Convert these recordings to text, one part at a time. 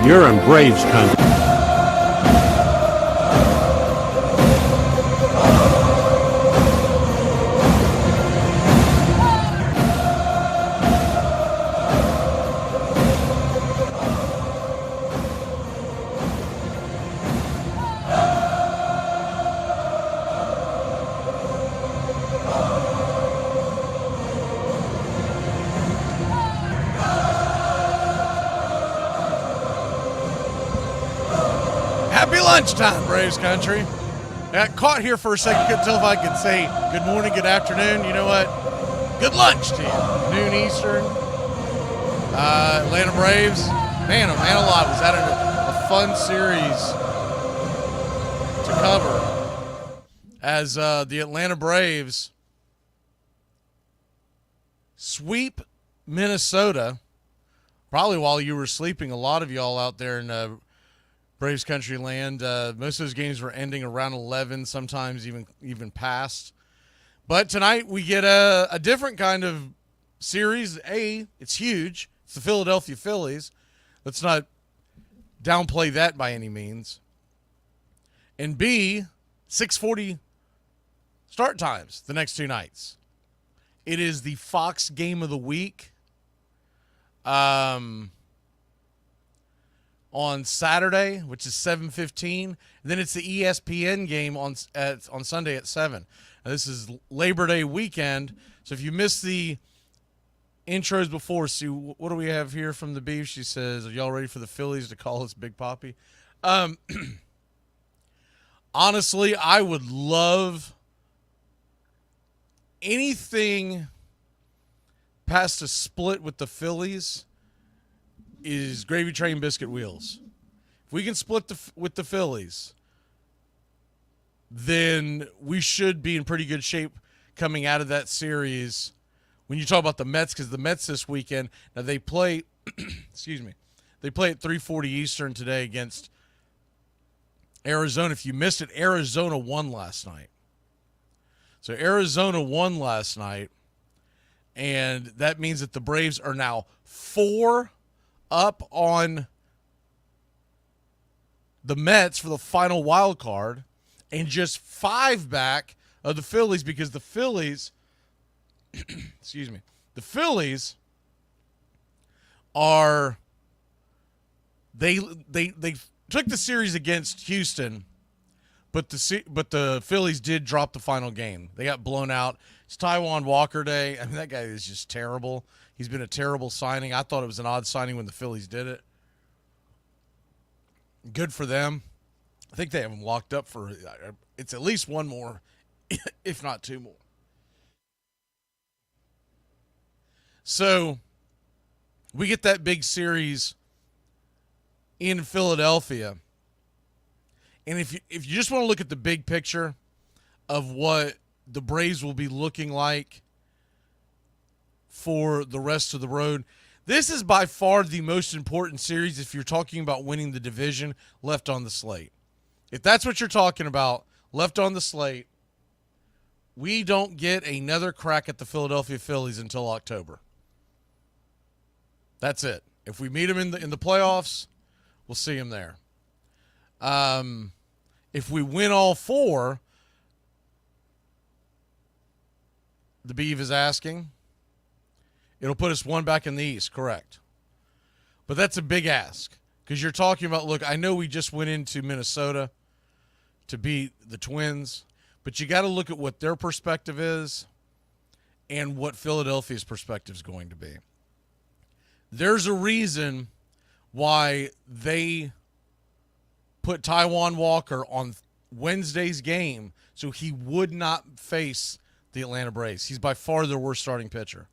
You're in Braves country. Happy lunchtime, Braves country. I got caught here for a second. Couldn't tell if I could say good morning, good afternoon. You know what? Good lunch to you. Noon Eastern. Atlanta Braves. Man, oh man alive. Was that a fun series to cover as the Atlanta Braves sweep Minnesota. Probably while you were sleeping, a lot of y'all out there in Braves country land. Most of those games were ending around 11, sometimes even past. But tonight we get a different kind of series. A, it's huge. It's the Philadelphia Phillies. Let's not downplay that by any means. And B, 6:40 start times the next two nights. It is the Fox game of the week. On Saturday, which is 7:15. And then it's the ESPN game on Sunday at 7. Now, this is Labor Day weekend, so if you missed the intros before, see, what do we have here from the Beef? She says, are y'all ready for the Phillies to call us Big Papi? Honestly, I would love anything past a split with the Phillies is gravy train biscuit wheels. If we can split with the Phillies, then we should be in pretty good shape coming out of that series. When you talk about the Mets, because the Mets this weekend, now they play, excuse me, they play at 3:40 Eastern today against Arizona. If you missed it, Arizona won last night. So Arizona won last night, and that means that the Braves are now 4 up on the Mets for the final wild card and just 5 back of the Phillies, because the Phillies excuse me, the Phillies are they took the series against Houston, but the Phillies did drop the final game. They got blown out. It's Taijuan Walker Day. I mean, that guy is just terrible. He's been a terrible signing. I thought it was an odd signing when the Phillies did it. Good for them. I think they have him locked up for it's at least one more, if not 2 more. So we get that big series in Philadelphia. And if you just want to look at the big picture of what the Braves will be looking like for the rest of the road, this is by far the most important series if you're talking about winning the division left on the slate. If that's what you're talking about, left on the slate, we don't get another crack at the Philadelphia Phillies until October. That's it. If we meet them in the playoffs, we'll see them there. If we win all 4, the Beeve is asking, it'll put us 1 back in the East, correct? But that's a big ask, because you're talking about, look, I know we just went into Minnesota to beat the Twins, but you got to look at what their perspective is and what Philadelphia's perspective is going to be. There's a reason why they put Taijuan Walker Wednesday's game so he would not face the Atlanta Braves. He's by far their worst starting pitcher.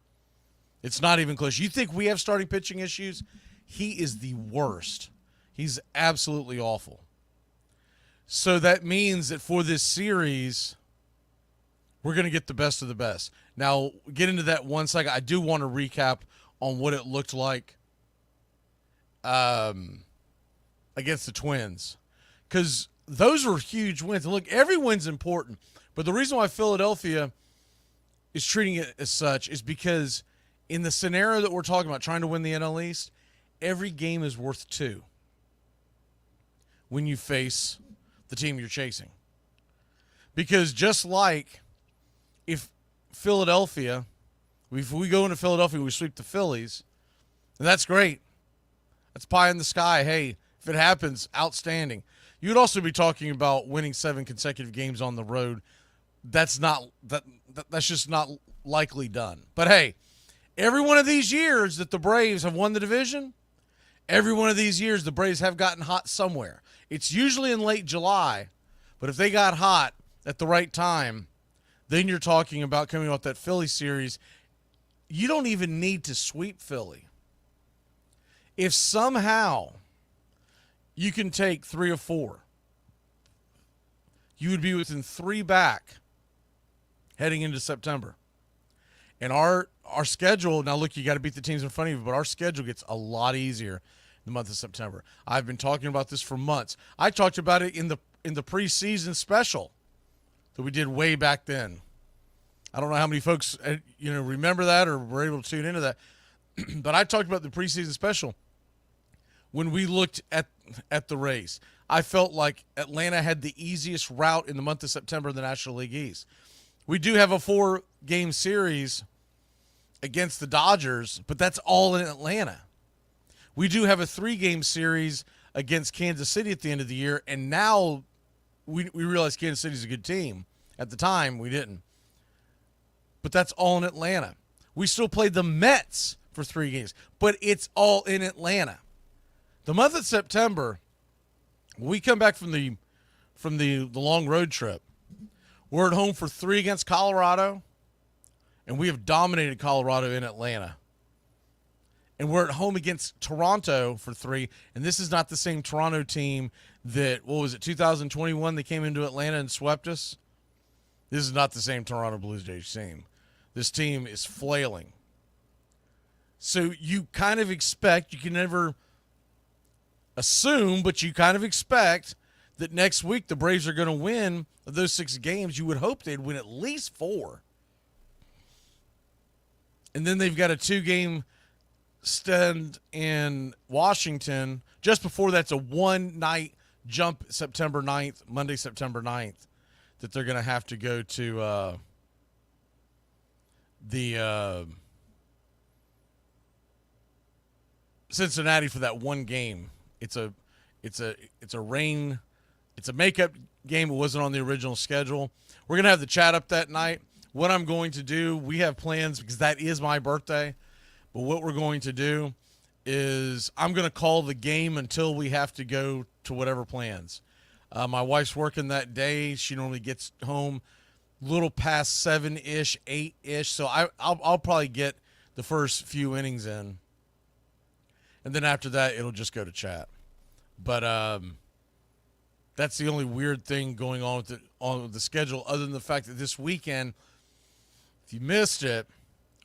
It's not even close. You think we have starting pitching issues? He is the worst. He's absolutely awful. So that means that for this series, we're going to get the best of the best. Now, get into that one second. I do want to recap on what it looked like against the Twins, because those were huge wins. And look, every win's important, but the reason why Philadelphia is treating it as such is because in the scenario that we're talking about, trying to win the NL East, every game is worth 2 when you face the team you're chasing. Because just like if we go into Philadelphia, we sweep the Phillies, and that's great. That's pie in the sky. Hey, if it happens, outstanding. You would also be talking about winning 7 consecutive games on the road. That's just not likely done. But hey, every one of these years that the Braves have won the division, every one of these years the Braves have gotten hot somewhere. It's usually in late July, but if they got hot at the right time, then you're talking about coming off that Philly series. You don't even need to sweep Philly. If somehow you can take 3 or 4, you would be within 3 back heading into September. And our schedule, now look, you got to beat the teams in front of you, but our schedule gets a lot easier in the month of September. I've been talking about this for months. I talked about it in the preseason special that we did way back then. I don't know how many folks remember that or were able to tune into that, but I talked about the preseason special when we looked at the race. I felt like Atlanta had the easiest route in the month of September in the National League East. We do have a 4-game series against the Dodgers, but that's all in Atlanta. We do have a 3-game series against Kansas City at the end of the year, and now we realize Kansas City's a good team. At the time, we didn't. But that's all in Atlanta. We still played the Mets for 3 games, but it's all in Atlanta. The month of September, when we come back from the long road trip, we're at home for 3 against Colorado, and we have dominated Colorado in Atlanta. And we're at home against Toronto for 3, and this is not the same Toronto team that, 2021, they came into Atlanta and swept us? This is not the same Toronto Blue Jays team. This team is flailing. So you kind of expect, you can never assume, but you kind of expect that next week the Braves are going to win of those 6 games. You would hope they'd win at least 4. And then they've got a 2-game stand in Washington. Just before that's a 1-night jump September 9th, Monday, September 9th, that they're going to have to go to the Cincinnati for that 1 game. It's a makeup game. It wasn't on the original schedule. We're going to have the chat up that night. What I'm going to do, we have plans because that is my birthday. But what we're going to do is I'm going to call the game until we have to go to whatever plans. My wife's working that day. She normally gets home a little past 7-ish, 8-ish. So I'll probably get the first few innings in. And then after that, it'll just go to chat. But that's the only weird thing going on with the schedule, other than the fact that this weekend, if you missed it,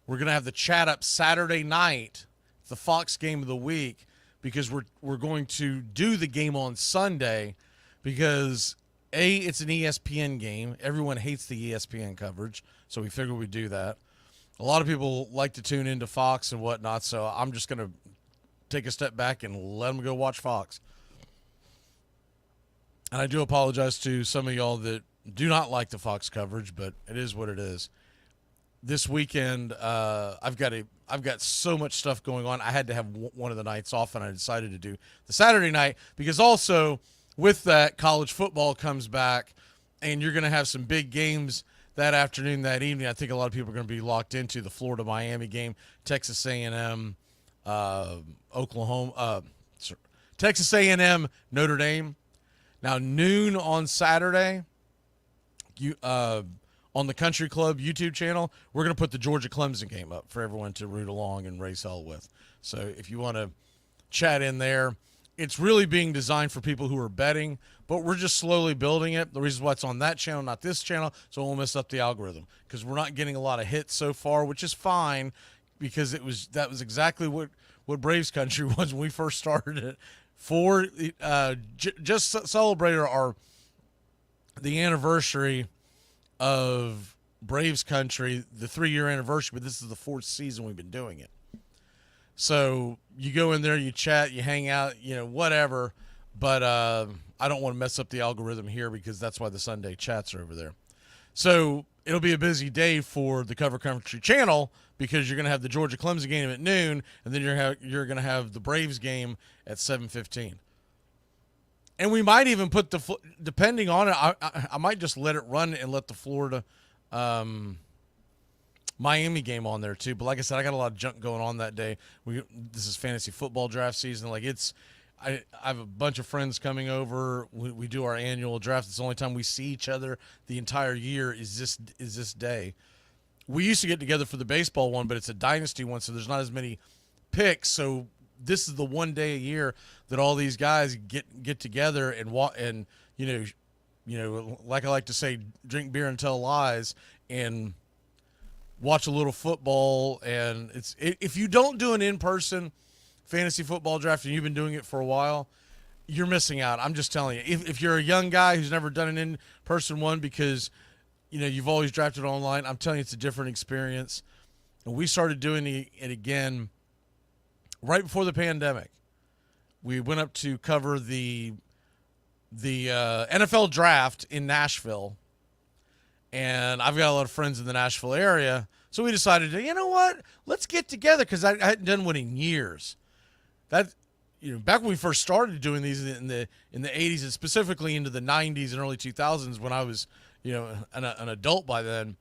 we're going to have the chat up Saturday night, the Fox game of the week, because we're going to do the game on Sunday because, A, it's an ESPN game. Everyone hates the ESPN coverage, so we figured we'd do that. A lot of people like to tune into Fox and whatnot, so I'm just going to take a step back and let them go watch Fox. And I do apologize to some of y'all that do not like the Fox coverage, but it is what it is. This weekend, I've got so much stuff going on. I had to have one of the nights off, and I decided to do the Saturday night because also with that, college football comes back, and you're going to have some big games that afternoon, that evening. I think a lot of people are going to be locked into the Florida-Miami game, Texas A&M, Texas A&M, Notre Dame. Now, noon on Saturday, on the Country Club YouTube channel, we're going to put the Georgia-Clemson game up for everyone to root along and race hell with. So if you want to chat in there, it's really being designed for people who are betting, but we're just slowly building it. The reason why it's on that channel, not this channel, so it won't mess up the algorithm, because we're not getting a lot of hits so far, which is fine, because that was exactly what Braves Country was when we first started it. Just celebrated the anniversary of Braves Country, the 3-year anniversary, but this is the 4th season we've been doing it. So you go in there, you chat, you hang out, whatever. But I don't want to mess up the algorithm here, because that's why the Sunday chats are over there. So it'll be a busy day for the Cover Country channel, because you're going to have the Georgia-Clemson game at noon, and then you're going to have the Braves game at 7:15. And we might even put depending on it, I might just let it run and let the Florida Miami game on there too. But like I said, I got a lot of junk going on that day. This is fantasy football draft season. I have a bunch of friends coming over. We do our annual draft. It's the only time we see each other the entire year is this day. We used to get together for the baseball one, but it's a dynasty one, so there's not as many picks. So this is the one day a year that all these guys get together and like I like to say, drink beer and tell lies and watch a little football. And if you don't do an in-person fantasy football draft and you've been doing it for a while, you're missing out. I'm just telling you. If you're a young guy who's never done an in-person one because you've always drafted online, I'm telling you, it's a different experience. And we started doing it again right before the pandemic. We went up to cover the NFL draft in Nashville, and I've got a lot of friends in the Nashville area, so we decided to, let's get together, because I hadn't done one in years. Back when we first started doing these in the 80s and specifically into the 90s and early 2000s, when I was an adult by then,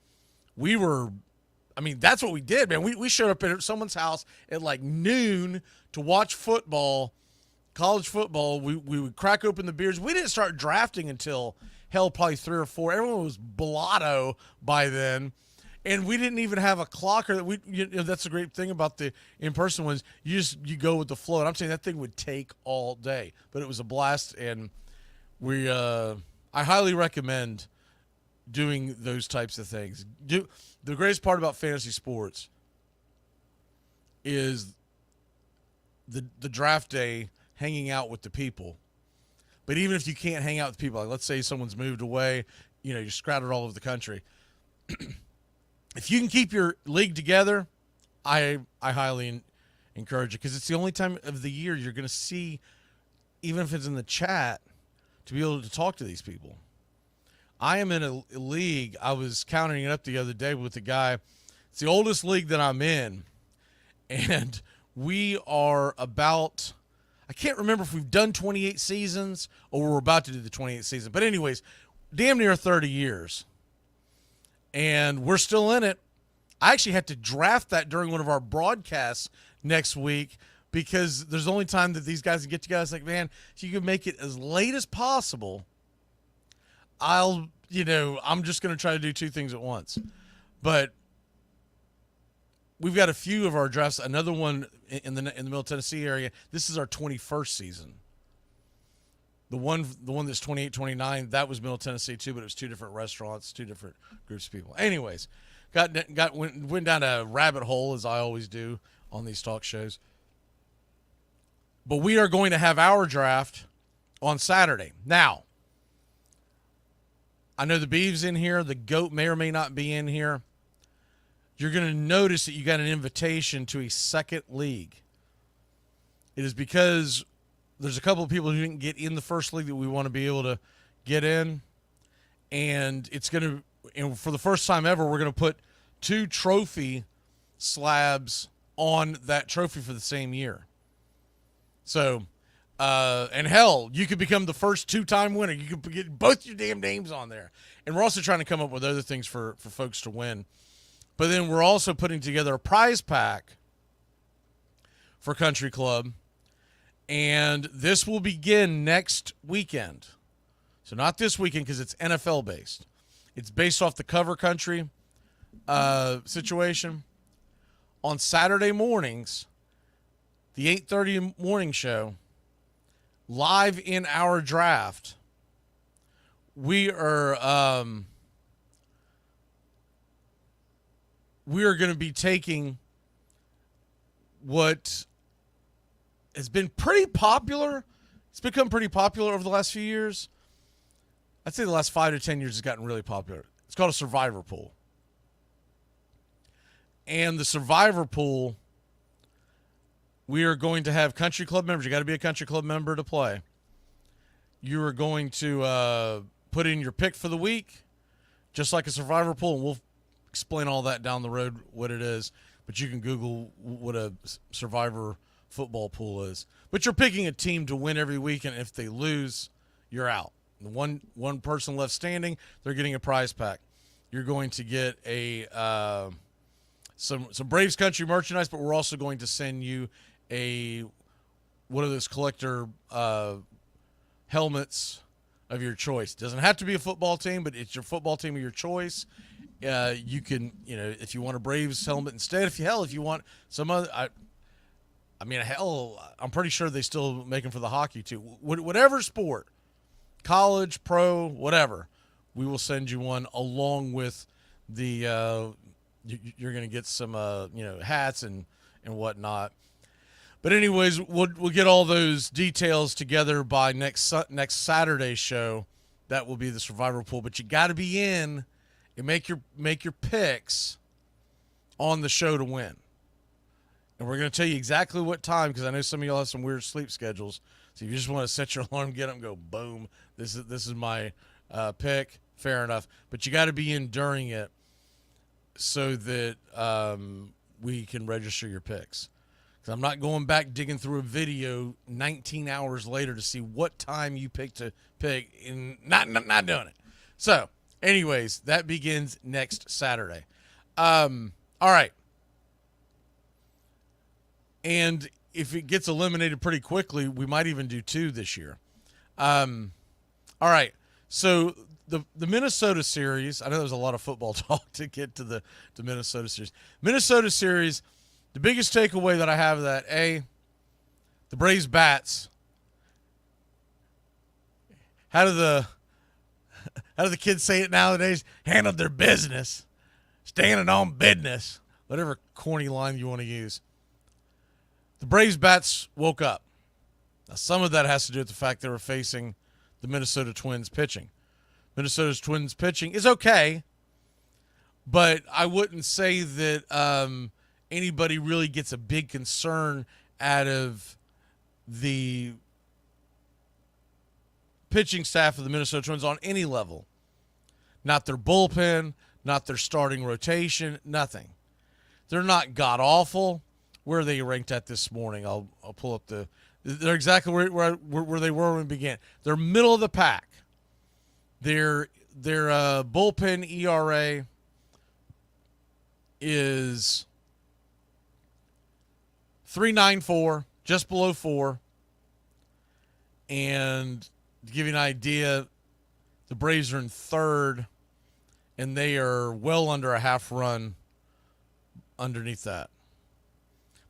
that's what we did, man. We showed up at someone's house at like noon to watch football, college football. We would crack open the beers. We didn't start drafting until probably 3 or 4. Everyone was blotto by then, and we didn't even have a clocker. That's the great thing about the in-person ones. You go with the flow. And I'm saying that thing would take all day, but it was a blast, and I highly recommend doing those types of things. The greatest part about fantasy sports is the draft day, hanging out with the people. But even if you can't hang out with people, like let's say someone's moved away, you're scattered all over the country. If you can keep your league together, I highly encourage it, because it's the only time of the year you're going to see, even if it's in the chat, to be able to talk to these people. I am in a league. I was counting it up the other day with a guy. It's the oldest league that I'm in, and we are about, I can't remember if we've done 28 seasons or we're about to do the 28th season. But anyways, damn near 30 years. And we're still in it. I actually had to draft that during one of our broadcasts next week, because there's the only time that these guys can get together. It's like, man, if you can make it as late as possible, I'm just going to try to do 2 things at once. But we've got a few of our drafts. Another one in the Middle Tennessee area. This is our 21st season. The one that's 28, 29, that was Middle Tennessee too, but it was 2 different restaurants, 2 different groups of people. Anyways, went down a rabbit hole, as I always do on these talk shows. But we are going to have our draft on Saturday. Now, I know the Beeves in here. The Goat may or may not be in here. You're going to notice that you got an invitation to a second league. It is because there's a couple of people who didn't get in the first league that we want to be able to get in. And it's going to, and for the first time ever, we're going to put 2 trophy slabs on that trophy for the same year. So, and hell, you could become the first 2-time winner. You could get both your damn names on there. And we're also trying to come up with other things for folks to win. But then we're also putting together a prize pack for Country Club. And this will begin next weekend. So not this weekend because it's NFL based. It's based off the cover country situation. On Saturday mornings, the 8:30 morning show, live in our draft, we are going to be taking what has been pretty popular. It's become pretty popular over the last few years. I'd say the last 5 to 10 years has gotten really popular. It's called a survivor pool. And the survivor pool, we are going to have country club members. You got to be a country club member to play. You are going to put in your pick for the week, just like a survivor pool, and we'll explain all that down the road what it is. But you can Google what a survivor football pool is. But you're picking a team to win every week, and if they lose, you're out. The one person left standing, they're getting a prize pack. You're going to get a some Braves country merchandise, but we're also going to send you one of those collector helmets of your choice. Doesn't have to be a football team, but it's your football team of your choice. You can, if you want a Braves helmet instead, if you want some other, I'm pretty sure they still make them for the hockey too. Whatever sport, college, pro, whatever, we will send you one along with the. You're going to get some, hats and whatnot. But anyways, we'll get all those details together by next Saturday's show. That will be the survivor pool. But you got to be in and make your picks on the show to win. And we're going to tell you exactly what time, because I know some of y'all have some weird sleep schedules. So if you just want to set your alarm, get up and go, boom, this is my pick. Fair enough. But you got to be in during it, so that we can register your picks. Because I'm not going back digging through a video 19 hours later to see what time you picked to pick, and not doing it. So, anyways, that begins next Saturday. All right. And if it gets eliminated pretty quickly, we might even do 2 this year. All right. So the Minnesota series, I know there's a lot of football talk to get to the Minnesota series. Minnesota series, the biggest takeaway that I have of that, the Braves bats, how do the kids say it nowadays? Handled their business, standing on business, whatever corny line you want to use. The Braves bats woke up. Now, some of that has to do with the fact they were facing the Minnesota Twins pitching. Minnesota's Twins pitching is okay, but I wouldn't say that anybody really gets a big concern out of the pitching staff of the Minnesota Twins on any level. Not their bullpen, not their starting rotation, nothing. They're not god-awful. Where are they ranked at this morning? I'll pull up they're exactly where they were when we began. They're middle of the pack. Their bullpen ERA is 3.94, just below 4. And to give you an idea, the Braves are in 3rd, and they are well under a half run underneath that.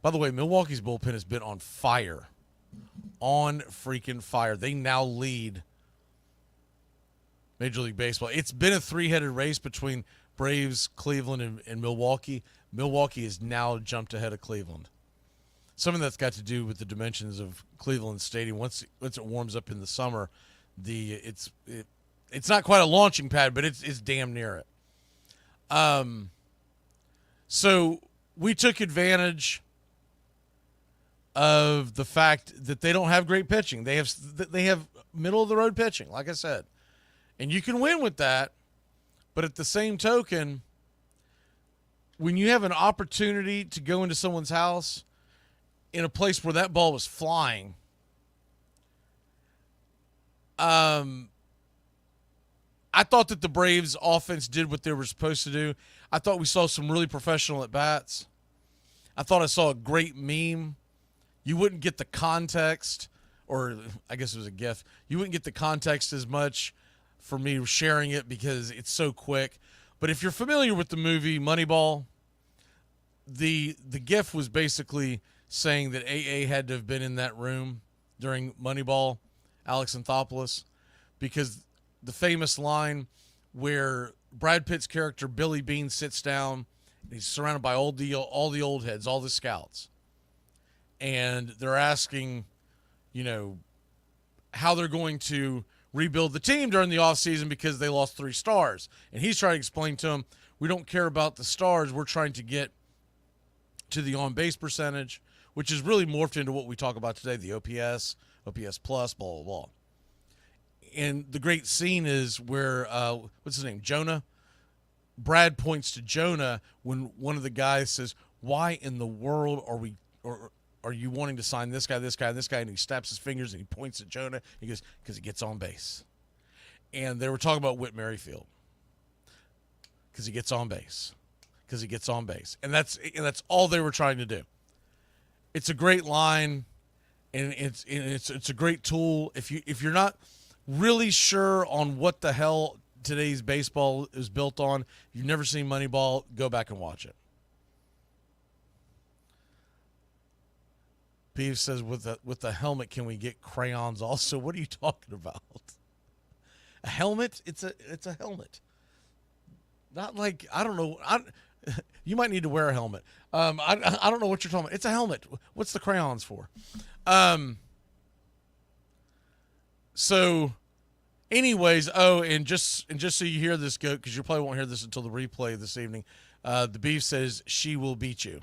By the way, Milwaukee's bullpen has been on fire. On freaking fire. They now lead Major League Baseball. It's been a 3-headed race between Braves, Cleveland, and Milwaukee. Milwaukee has now jumped ahead of Cleveland. Some of that's got to do with the dimensions of Cleveland Stadium. Once it warms up in the summer, it's not quite a launching pad, but it's damn near it. So we took advantage of the fact that they don't have great pitching. They have middle of the road pitching, like I said. And you can win with that, but at the same token, when you have an opportunity to go into someone's house in a place where that ball was flying, I thought that the Braves offense did what they were supposed to do. I thought we saw some really professional at-bats. I thought I saw a great meme. You wouldn't get the context, or I guess it was a GIF. You wouldn't get the context as much for me sharing it because it's so quick. But if you're familiar with the movie Moneyball, the gif was basically saying that AA had to have been in that room during Moneyball, Alex Anthopoulos, because the famous line where Brad Pitt's character Billy Bean sits down, and he's surrounded by all the old heads, all the scouts, and they're asking, how they're going to rebuild the team during the offseason because they lost 3 stars. And he's trying to explain to them, we don't care about the stars. We're trying to get to the on-base percentage, which is really morphed into what we talk about today, the OPS plus, blah, blah, blah. And the great scene is where, what's his name, Jonah? Brad points to Jonah when one of the guys says, why in the world are you wanting to sign this guy, this guy, this guy? And he snaps his fingers and he points at Jonah. He goes, because he gets on base. And they were talking about Whit Merrifield. Because he gets on base. Because he gets on base. And that's all they were trying to do. It's a great line, and it's a great tool. If you're not really sure on what the hell today's baseball is built on, if you've never seen Moneyball, go back and watch it. Beav says, with the helmet, can we get crayons also? What are you talking about? A helmet? It's a helmet. Not like, I don't know. You might need to wear a helmet. I don't know what you're talking about. It's a helmet. What's the crayons for? So, anyways, and just so you hear this go, because you probably won't hear this until the replay this evening. The Beef says she will beat you.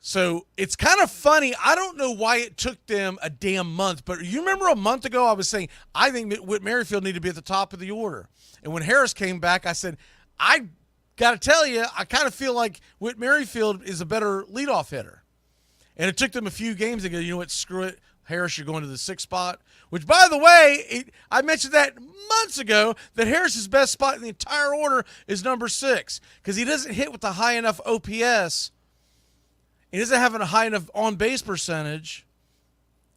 So it's kind of funny. I don't know why it took them a damn month, but you remember a month ago I was saying I think Whit Merrifield needed to be at the top of the order. And when Harris came back, I said, I got to tell you, I kind of feel like Whit Merrifield is a better leadoff hitter. And it took them a few games to go, you know what, screw it. Harris, you're going to the 6th spot, which, by the way, I mentioned that months ago, that Harris's best spot in the entire order is number 6 because he doesn't hit with a high enough OPS. He doesn't have a high enough on-base percentage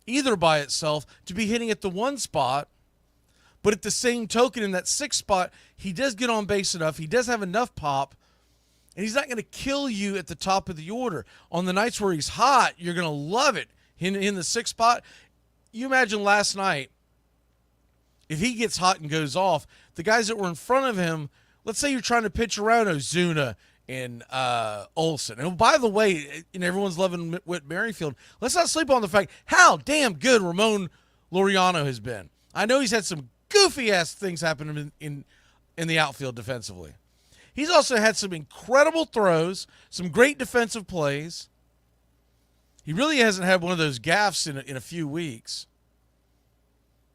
either by itself to be hitting at the 1 spot. But at the same token, in that 6th spot, he does get on base enough. He does have enough pop. And he's not going to kill you at the top of the order. On the nights where he's hot, you're going to love it. In the 6th spot, you imagine last night, if he gets hot and goes off, the guys that were in front of him, let's say you're trying to pitch around Ozuna and Olsen. And by the way, and everyone's loving Whit Merrifield, let's not sleep on the fact how damn good Ramon Laureano has been. I know he's had some goofy-ass things happen in the outfield defensively. He's also had some incredible throws, some great defensive plays. He really hasn't had one of those gaffes in a few weeks.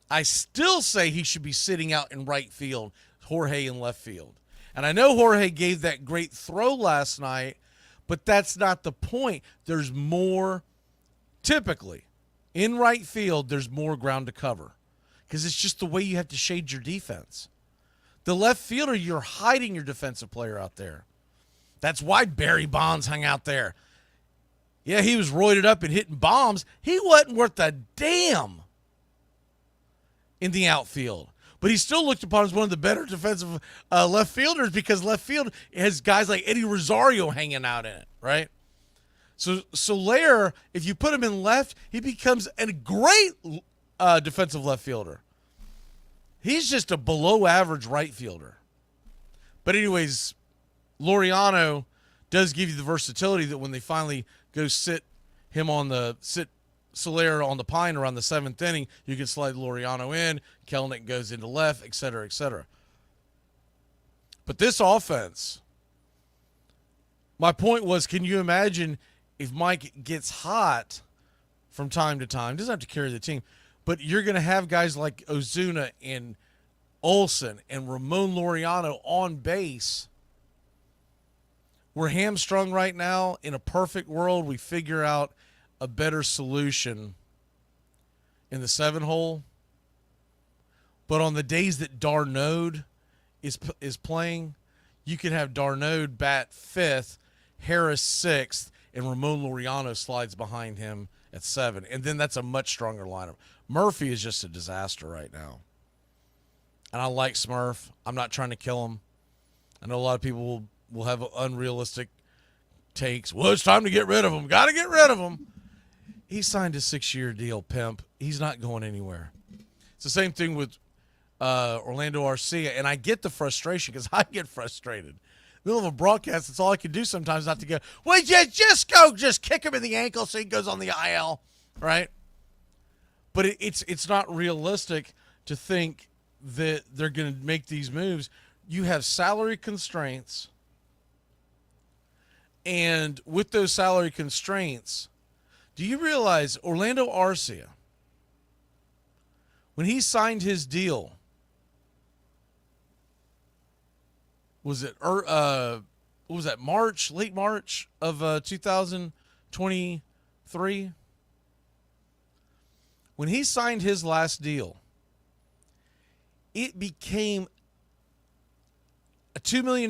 I still say he should be sitting out in right field, Jorge in left field. And I know Jorge gave that great throw last night, but that's not the point. There's more, typically, in right field, there's more ground to cover because it's just the way you have to shade your defense. The left fielder, you're hiding your defensive player out there. That's why Barry Bonds hung out there. Yeah, he was roided up and hitting bombs. He wasn't worth a damn in the outfield. But he still looked upon as one of the better defensive left fielders because left field has guys like Eddie Rosario hanging out in it, right? So Soler, if you put him in left, he becomes a great defensive left fielder. He's just a below-average right fielder. But anyways, Laureano does give you the versatility that when they finally go sit Soler on the pine around the 7th inning, you can slide Laureano in, Kelenic goes into left, et cetera, et cetera. But this offense, my point was, can you imagine if Mike gets hot from time to time, doesn't have to carry the team, but you're going to have guys like Ozuna and Olsen and Ramon Laureano on base. We're hamstrung right now. In a perfect world, we figure out a better solution in the 7-hole. But on the days that Darnode is playing, you could have Darnode bat 5th, Harris 6th, and Ramon Laureano slides behind him at 7. And then that's a much stronger lineup. Murphy is just a disaster right now. And I like Smurf. I'm not trying to kill him. I know a lot of people will have unrealistic takes. Well, it's time to get rid of him. Got to get rid of him. He signed a 6-year deal, pimp. He's not going anywhere. It's the same thing with Orlando Arcia, and I get the frustration because I get frustrated. In the middle of a broadcast, that's all I can do sometimes not to go, well, you just kick him in the ankle so he goes on the IL, right? But it's not realistic to think that they're going to make these moves. You have salary constraints, and with those salary constraints, do you realize Orlando Arcia, when he signed his deal, was it what was that, late March of 2023? When he signed his last deal, it became a $2 million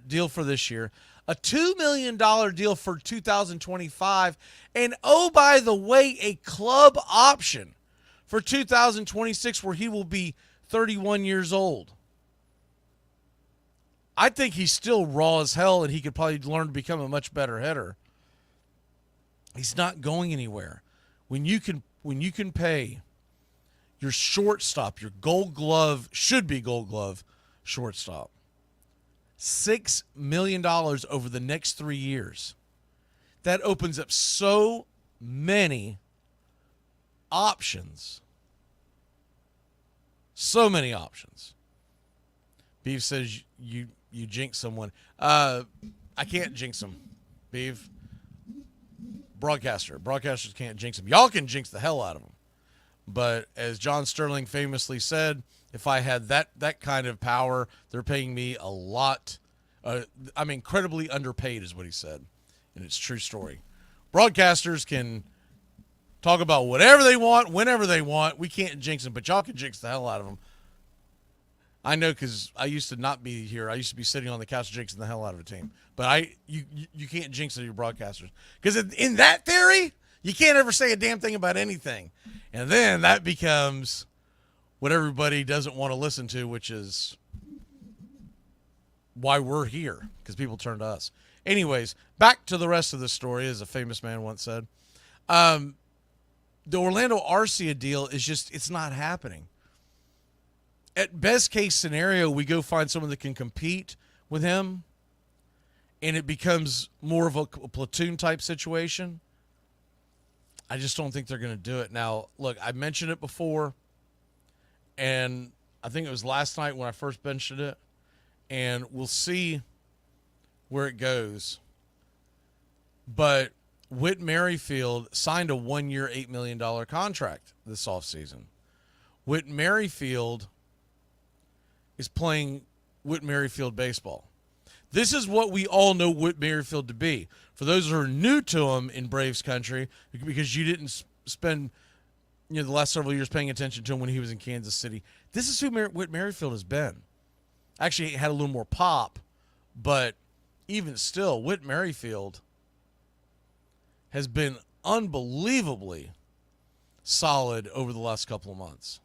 deal for this year, a $2 million deal for 2025, and oh, by the way, a club option for 2026 where he will be 31 years old. I think he's still raw as hell, and he could probably learn to become a much better hitter. He's not going anywhere. When you can pay your shortstop, your Gold Glove, should be Gold Glove shortstop, $6 million over the next 3 years, that opens up so many options. So many options. Beef says you jinx someone. I can't jinx them, Beef. Broadcasters can't jinx them. Y'all can jinx the hell out of them. But as John Sterling famously said, if I had that kind of power, they're paying me a lot. I'm incredibly underpaid is what he said. And it's a true story. Broadcasters can talk about whatever they want, whenever they want. We can't jinx them, but y'all can jinx the hell out of them. I know, because I used to not be here. I used to be sitting on the couch jinxing the hell out of a team. But you can't jinx your broadcasters. Because in that theory, you can't ever say a damn thing about anything. And then that becomes what everybody doesn't want to listen to, which is why we're here, because people turn to us. Anyways, back to the rest of the story, as a famous man once said. The Orlando Arcia deal is just, it's not happening. At best case scenario, we go find someone that can compete with him, and it becomes more of a platoon type situation. I just don't think they're going to do it. Now, look, I mentioned it before, and I think it was last night when I first mentioned it, and we'll see where it goes. But Whit Merrifield signed a 1-year, $8 million contract this offseason. Whit Merrifield is playing Whit Merrifield baseball. This is what we all know Whit Merrifield to be. For those who are new to him in Braves country, because you didn't spend the last several years paying attention to him when he was in Kansas City, this is who Whit Merrifield has been. Actually, it had a little more pop, but even still, Whit Merrifield has been unbelievably solid over the last couple of months.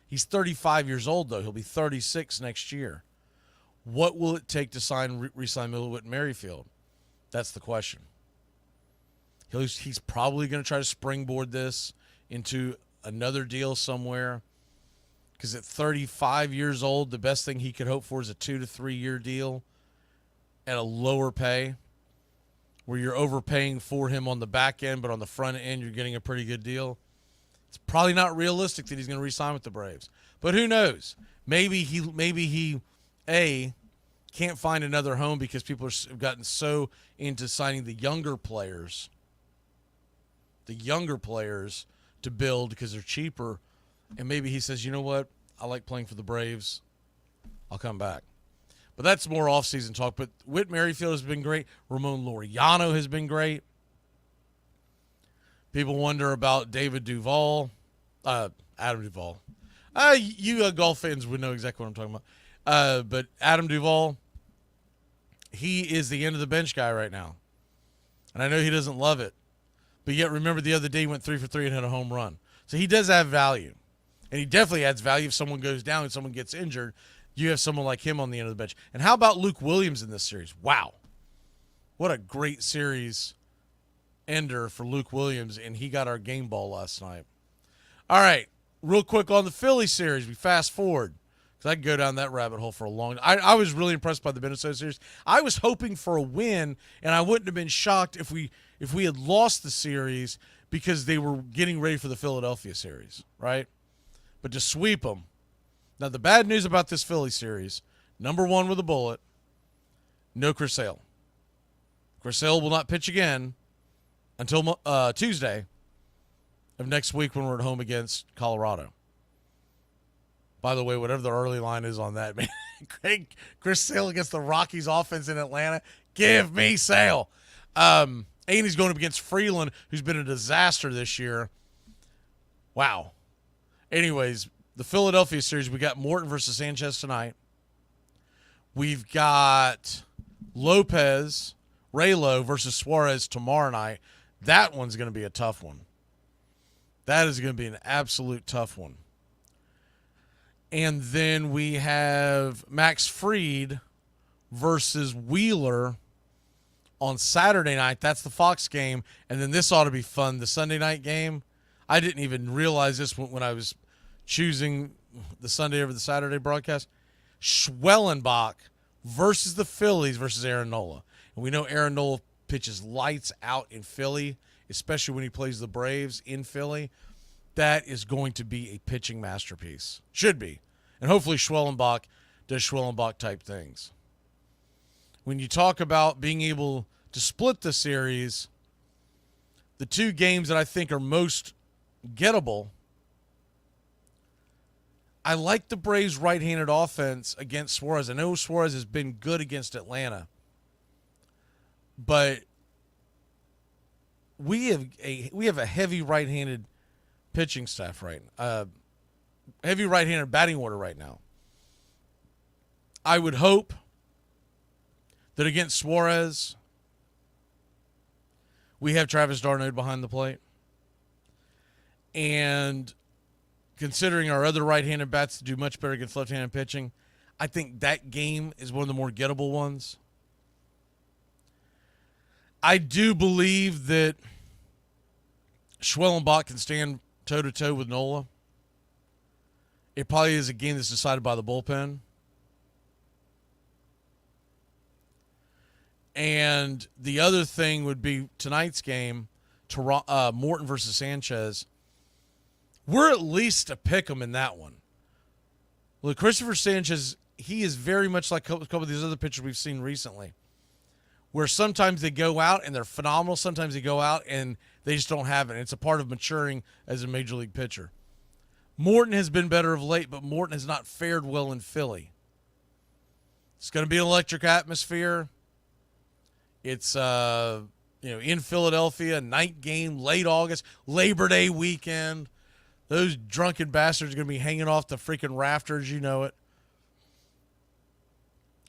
He's 35 years old, though. He'll be 36 next year. What will it take to re-sign Whit Merrifield? That's the question. He's probably going to try to springboard this into another deal somewhere, because at 35 years old, the best thing he could hope for is a 2 to 3 year deal at a lower pay, where you're overpaying for him on the back end, but on the front end, you're getting a pretty good deal. It's probably not realistic that he's going to re-sign with the Braves. But who knows? Maybe he can't find another home because people have gotten so into signing the younger players to build because they're cheaper. And maybe he says, you know what? I like playing for the Braves. I'll come back. But that's more off-season talk. But Whit Merrifield has been great. Ramon Laureano has been great. People wonder about David Duvall. Adam Duvall. You golf fans would know exactly what I'm talking about. But Adam Duvall, he is the end of the bench guy right now. And I know he doesn't love it. But yet, remember the other day he went 3 for 3 and hit a home run. So he does have value. And he definitely adds value if someone goes down and someone gets injured. You have someone like him on the end of the bench. And how about Luke Williams in this series? Wow. What a great series ender for Luke Williams, and he got our game ball last night. All right, real quick on the Philly series. We fast forward because I could go down that rabbit hole for a long time. I was really impressed by the Minnesota series. I was hoping for a win, and I wouldn't have been shocked if we had lost the series because they were getting ready for the Philadelphia series, right? But to sweep them. Now, the bad news about this Philly series, number one with a bullet, no Chris Sale. Chris Sale will not pitch again until Tuesday of next week when we're at home against Colorado. By the way, whatever the early line is on that, man, Chris Sale against the Rockies offense in Atlanta, give me Sale. And he's going up against Freeland, who's been a disaster this year. Wow. Anyways, the Philadelphia series, we got Morton versus Sanchez tonight. We've got Raylo versus Suarez tomorrow night. That one's going to be a tough one. That is going to be an absolute tough one. And then we have Max Fried versus Wheeler on Saturday night. That's the Fox game. And then this ought to be fun. The Sunday night game, I didn't even realize this when I was choosing the Sunday over the Saturday broadcast. Schwellenbach versus the Phillies versus Aaron Nola. And we know Aaron Nola pitches lights out in Philly, especially when he plays the Braves in Philly. That is going to be a pitching masterpiece. Should be. And hopefully Schwellenbach does Schwellenbach-type things. When you talk about being able to split the series, the two games that I think are most gettable, I like the Braves' right-handed offense against Suarez. I know Suarez has been good against Atlanta, but we have a heavy right-handed pitching staff heavy right-handed batting order right now. I would hope that against Suarez, we have Travis d'Arnaud behind the plate. And considering our other right-handed bats do much better against left-handed pitching, I think that game is one of the more gettable ones. I do believe that Schwellenbach can stand toe-to-toe with Nola. It probably is a game that's decided by the bullpen. And the other thing would be tonight's game, Morton versus Sanchez. We're at least a pick 'em in that one. Look, Christopher Sanchez, he is very much like a couple of these other pitchers we've seen recently, where sometimes they go out and they're phenomenal. Sometimes they go out and they just don't have it. It's a part of maturing as a major league pitcher. Morton has been better of late, but Morton has not fared well in Philly. It's going to be an electric atmosphere. It's in Philadelphia, night game, late August, Labor Day weekend. Those drunken bastards are going to be hanging off the freaking rafters, you know it.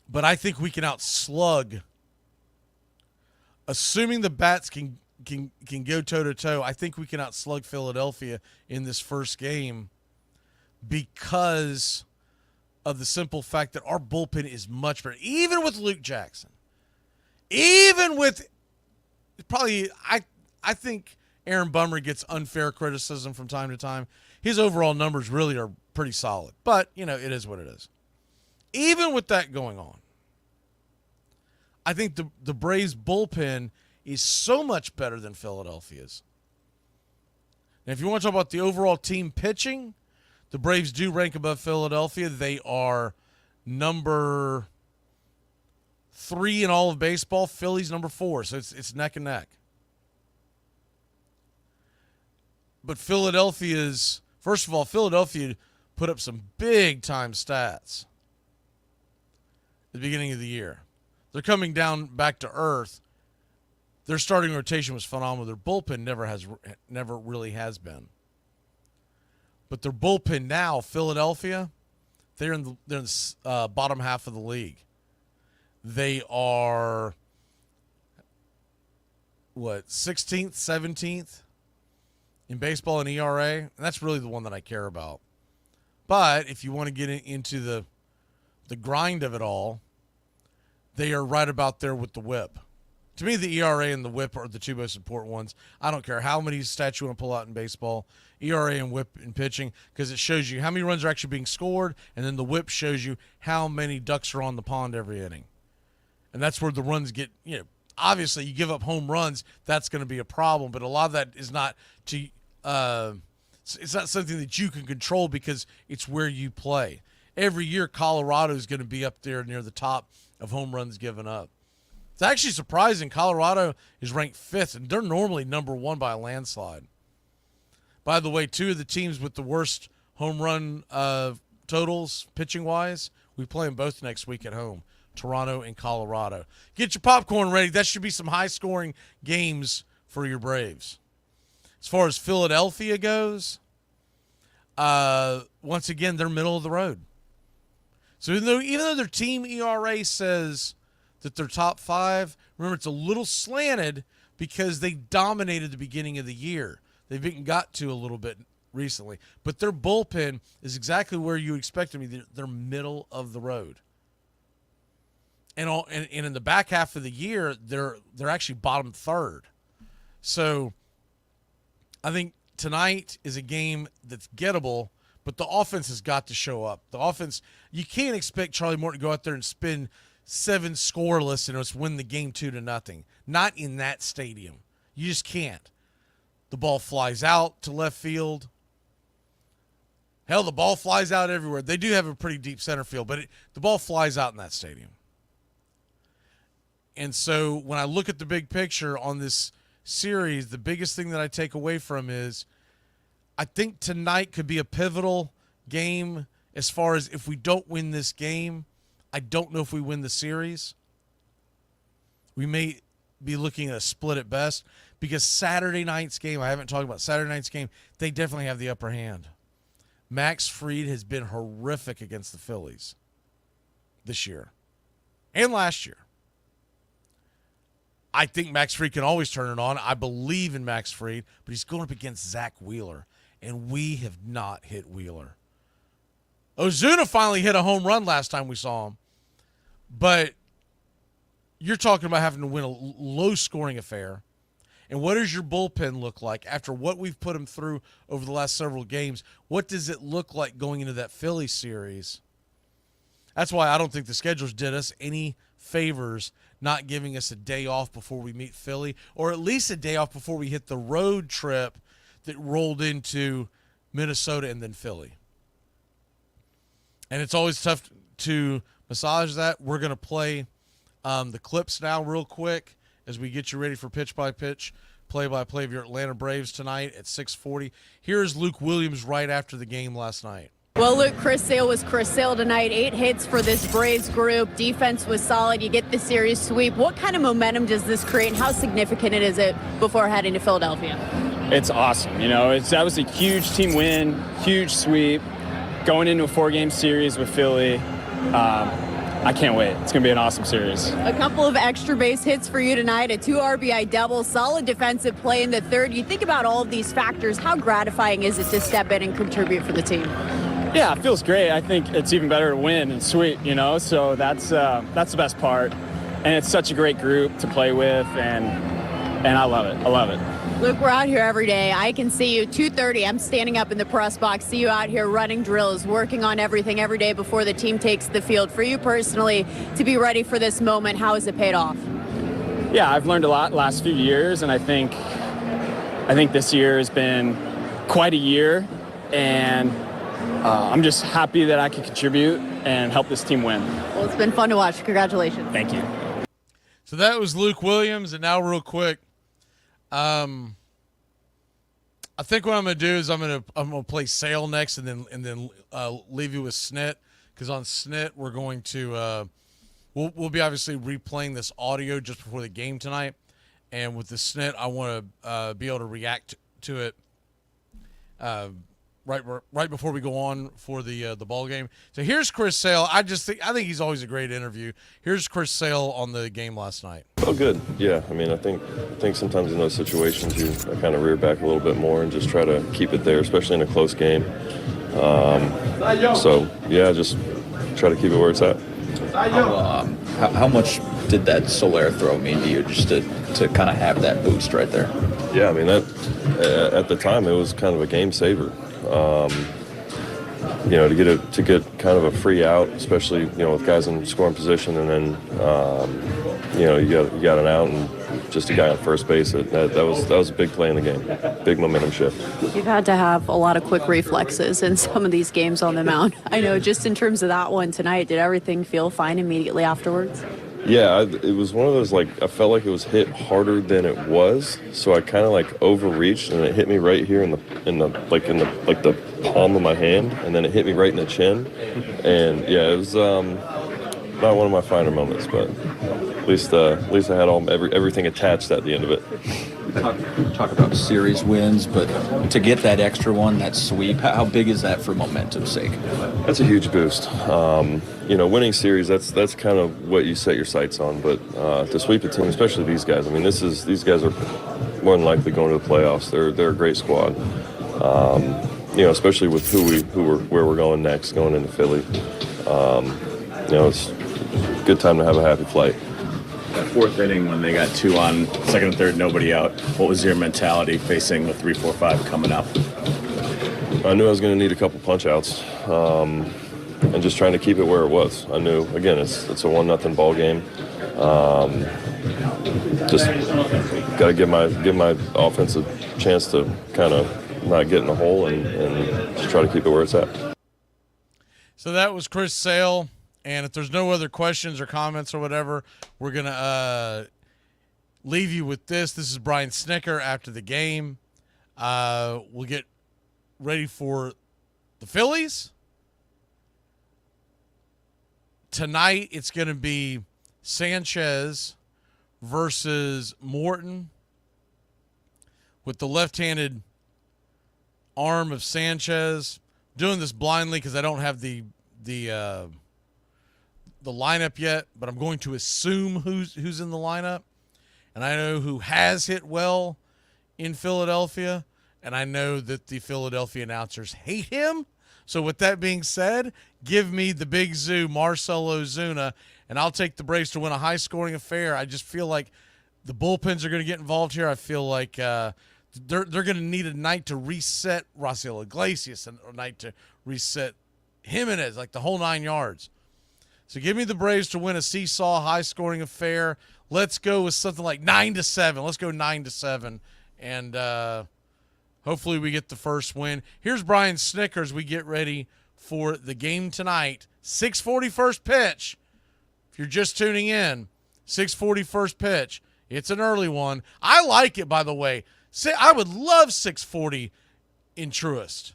But I think we can outslug. Assuming the bats can go toe-to-toe, I think we can outslug Philadelphia in this first game because of the simple fact that our bullpen is much better. Even with Luke Jackson. Even with probably, I think Aaron Bummer gets unfair criticism from time to time. His overall numbers really are pretty solid. But, it is what it is. Even with that going on, I think the Braves bullpen is so much better than Philadelphia's. Now, if you want to talk about the overall team pitching, the Braves do rank above Philadelphia. They are number 3 in all of baseball. Philly's number 4, so it's neck and neck. But Philadelphia put up some big-time stats at the beginning of the year. They're coming down back to earth. Their starting rotation was phenomenal. Their bullpen never really has been. But their bullpen now, Philadelphia, they're in the bottom half of the league. They are, 16th, 17th in baseball in ERA? And that's really the one that I care about. But if you want to get into the grind of it all, they are right about there with the whip. To me, the ERA and the whip are the two most important ones. I don't care how many stats you want to pull out in baseball, ERA and whip in pitching, because it shows you how many runs are actually being scored, and then the whip shows you how many ducks are on the pond every inning. And that's where the runs get, obviously you give up home runs, that's going to be a problem, but a lot of that is not it's not something that you can control because it's where you play. Every year, Colorado is going to be up there near the top of home runs given up. It's actually surprising. Colorado is ranked 5th, and they're normally number 1 by a landslide. By the way, 2 of the teams with the worst home run totals, pitching-wise, we play them both next week at home, Toronto and Colorado. Get your popcorn ready. That should be some high-scoring games for your Braves. As far as Philadelphia goes, once again, they're middle of the road. So even though their team ERA says that they're top 5, remember it's a little slanted because they dominated the beginning of the year. They've got to a little bit recently. But their bullpen is exactly where you expect them to be. They're middle of the road. And in the back half of the year, they're actually bottom 3rd. So I think tonight is a game that's gettable, but the offense has got to show up. The offense, you can't expect Charlie Morton to go out there and spin 7 scoreless and just win the game 2-0. Not in that stadium. You just can't. The ball flies out to left field. Hell, the ball flies out everywhere. They do have a pretty deep center field, but the ball flies out in that stadium. And so when I look at the big picture on this series, the biggest thing that I take away from is I think tonight could be a pivotal game as far as if we don't win this game, I don't know if we win the series. We may be looking at a split at best because Saturday night's game, I haven't talked about Saturday night's game, they definitely have the upper hand. Max Fried has been horrific against the Phillies this year and last year. I think Max Fried can always turn it on. I believe in Max Fried, but he's going up against Zach Wheeler, and we have not hit Wheeler. Ozuna finally hit a home run last time we saw him, but you're talking about having to win a low-scoring affair. And what does your bullpen look like after what we've put him through over the last several games? What does it look like going into that Phillies series? That's why I don't think the schedules did us any favors not giving us a day off before we meet Philly, or at least a day off before we hit the road trip that rolled into Minnesota and then Philly. And it's always tough to massage that. We're going to play the clips now real quick as we get you ready for pitch-by-pitch, play-by-play of your Atlanta Braves tonight at 6:40. Here's Luke Williams right after the game last night. Well, Luke, Chris Sale was Chris Sale tonight. 8 hits for this Braves group. Defense was solid. You get the series sweep. What kind of momentum does this create, and how significant is it before heading to Philadelphia? It's awesome. That was a huge team win, huge sweep. Going into a 4-game series with Philly, I can't wait. It's going to be an awesome series. A couple of extra base hits for you tonight, a 2 RBI double, solid defensive play in the third. You think about all of these factors, how gratifying is it to step in and contribute for the team? Yeah, it feels great. I think it's even better to win and sweep, so that's the best part. And it's such a great group to play with, and I love it. I love it. Luke, we're out here every day. I can see you 2:30. I'm standing up in the press box, see you out here running drills, working on everything every day before the team takes the field. For you personally, to be ready for this moment, how has it paid off? Yeah, I've learned a lot last few years, and I think this year has been quite a year, and I'm just happy that I can contribute and help this team win. Well, it's been fun to watch. Congratulations. Thank you. So that was Luke Williams, and now real quick, I think what I'm going to do is I'm going to play Sale next, and then leave you with Snit, because on Snit we're going to we'll be obviously replaying this audio just before the game tonight, and with the Snit I want to be able to react to it right before we go on for the ball game. So here's Chris Sale. I think he's always a great interview. Here's Chris Sale on the game last night. Oh, good. Yeah, I mean, I think sometimes in those situations you kind of rear back a little bit more and just try to keep it there, especially in a close game. So yeah, just try to keep it where it's at. How much did that Soler throw mean to you, just to kind of have that boost right there? Yeah, I mean, that at the time it was kind of a game saver. To get kind of a free out, especially with guys in scoring position, and then you got an out and just a guy on first base. That was a big play in the game, big momentum shift. You've had to have a lot of quick reflexes in some of these games on the mound. I know, just in terms of that one tonight, did everything feel fine immediately afterwards? Yeah, it was one of those, I felt like it was hit harder than it was, so I kind of overreached, and it hit me right here in the palm of my hand, and then it hit me right in the chin, and yeah, it was not one of my finer moments, but at least I had everything attached at the end of it. Talk about series wins, but to get that extra one, that sweep, how big is that for momentum's sake? That's a huge boost. Winning series, that's kind of what you set your sights on. But to sweep a team, especially these guys, I mean, these guys are more than likely going to the playoffs. They're a great squad. Especially with where we're going next, going into Philly. It's a good time to have a happy flight. That fourth inning when they got two on, second and third, nobody out, what was your mentality facing the 3-4-5 coming up? I knew I was going to need a couple punch outs, and just trying to keep it where it was. I knew, again, it's a 1-0 ball game. Just got to give my offense a chance to kind of not get in the hole and just try to keep it where it's at. So that was Chris Sale. And if there's no other questions or comments or whatever, we're going to leave you with this. This is Brian Snitker after the game. We'll get ready for the Phillies. Tonight, it's going to be Sanchez versus Morton with the left-handed arm of Sanchez. I'm doing this blindly because I don't have the lineup yet, but I'm going to assume who's in the lineup. And I know who has hit well in Philadelphia, and I know that the Philadelphia announcers hate him. So with that being said, give me the big zoo, Marcell Ozuna, and I'll take the Braves to win a high-scoring affair. I just feel like the bullpens are going to get involved here. I feel like they're going to need a night to reset Raisel Iglesias and a night to reset Jimenez, like the whole 9 yards. So give me the Braves to win a seesaw, high-scoring affair. Let's go with something like 9-7. Let's go 9-7, and hopefully we get the first win. Here's Brian Snitker as we get ready for the game tonight. 6:40 first pitch. If you're just tuning in, 6:40 first pitch. It's an early one. I like it, by the way. I would love 6:40 in Truist.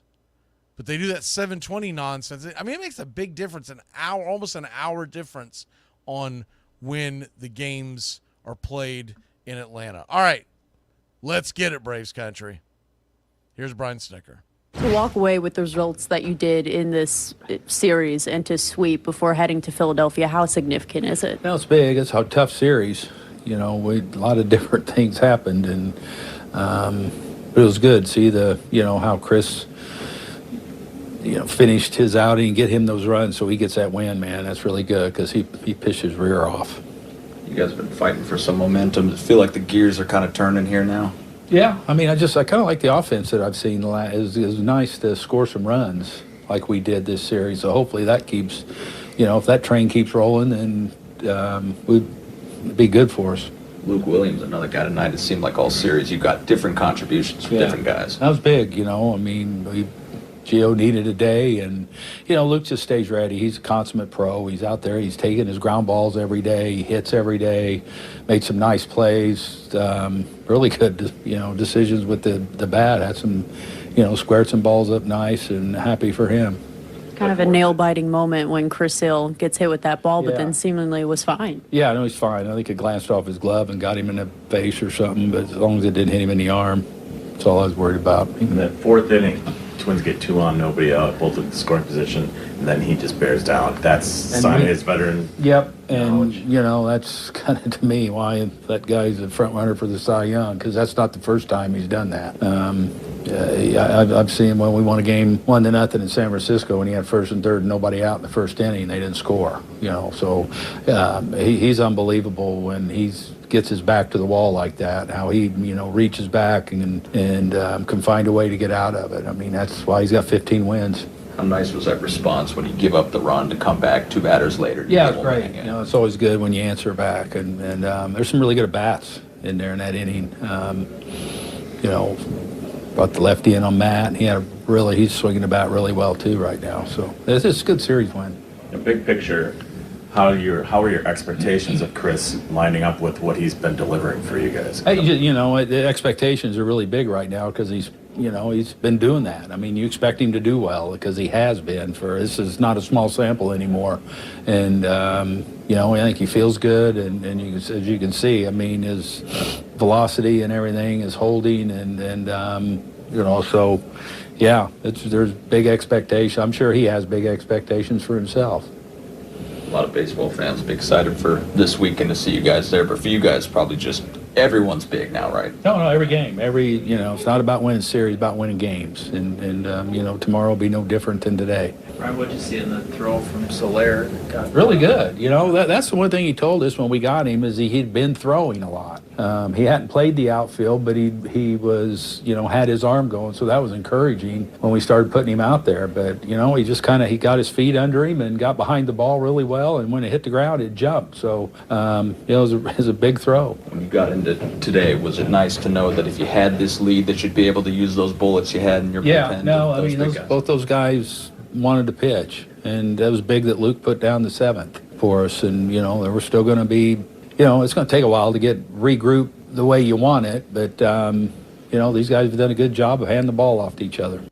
But they do that 7:20 nonsense. I mean, it makes a big difference, almost an hour difference on when the games are played in Atlanta. All right, let's get it, Braves country. Here's Brian Snitker. To walk away with the results that you did in this series and to sweep before heading to Philadelphia, how significant is it? Well, it's big. It's a tough series. A lot of different things happened, and it was good to see how Chris finished his outing and get him those runs so he gets that win, man. That's really good because he pitched his rear off. You guys have been fighting for some momentum. Does it feel like the gears are kind of turning here now? Yeah, I mean, I kind of like the offense that I've seen. It's nice to score some runs like we did this series. So hopefully that keeps, if that train keeps rolling, then it'd be good for us. Luke Williams, another guy tonight. It seemed like all series you got different contributions from different guys. That was big, I mean, Gio needed a day, and, Luke just stays ready. He's a consummate pro. He's out there. He's taking his ground balls every day. He hits every day, made some nice plays, really good, decisions with the bat. Had some, squared some balls up nice, and happy for him. Kind of a nail-biting moment when Chris Sale gets hit with that ball, but then seemingly was fine. Yeah, I know he's fine. I think it glanced off his glove and got him in the face or something, but as long as it didn't hit him in the arm, that's all I was worried about. In that fourth inning, Twins get 2 on, nobody out, both at the scoring position, and then he just bears down. That's a sign of his veteran. Yep, and knowledge. you know, that's kind of to me why that guy's a front runner for the Cy Young, because that's not the first time he's done that. I've seen when we won a game 1-0 in San Francisco, and he had first and third, and nobody out in the first inning, they didn't score. You know, so he's unbelievable when he's gets his back to the wall like that, how he, you know, reaches back and can find a way to get out of it. I mean, that's why he's got 15 wins. How nice was that response when you give up the run to come back 2 batters later? Yeah, it's great. You know, it's always good when you answer back, and there's some really good at-bats in there in that inning. You know, brought the lefty in on Matt, and he's swinging the bat really well too right now. So it's a good series win. The big picture, how are your expectations of Chris lining up with what he's been delivering for you guys? You know, the expectations are really big right now because he's been doing that. I mean, you expect him to do well because he has been. This is not a small sample anymore, and you know, I think he feels good, and as you can see, I mean, his velocity and everything is holding, and you know, so yeah, there's big expectations. I'm sure he has big expectations for himself. A lot of baseball fans will be excited for this weekend to see you guys there, but for you guys, probably just everyone's big now, right? No, every game, you know, it's not about winning series, about winning games, and you know, tomorrow will be no different than today. Brian, what'd you see in the throw from Soler? Really good. You know, that's the one thing he told us when we got him is he'd been throwing a lot. He hadn't played the outfield, but he was, you know, had his arm going, so that was encouraging when we started putting him out there. But, you know, he just he got his feet under him and got behind the ball really well, and when it hit the ground, it jumped. So, you know, it was a big throw. When you got into today, was it nice to know that if you had this lead that you'd be able to use those bullets you had in your bullpen? Yeah, no, I mean, both those guys wanted to pitch, and that was big that Luke put down the 7th for us, and, you know, there were still going to be, you know, it's going to take a while to get regrouped the way you want it, but, you know, these guys have done a good job of handing the ball off to each other.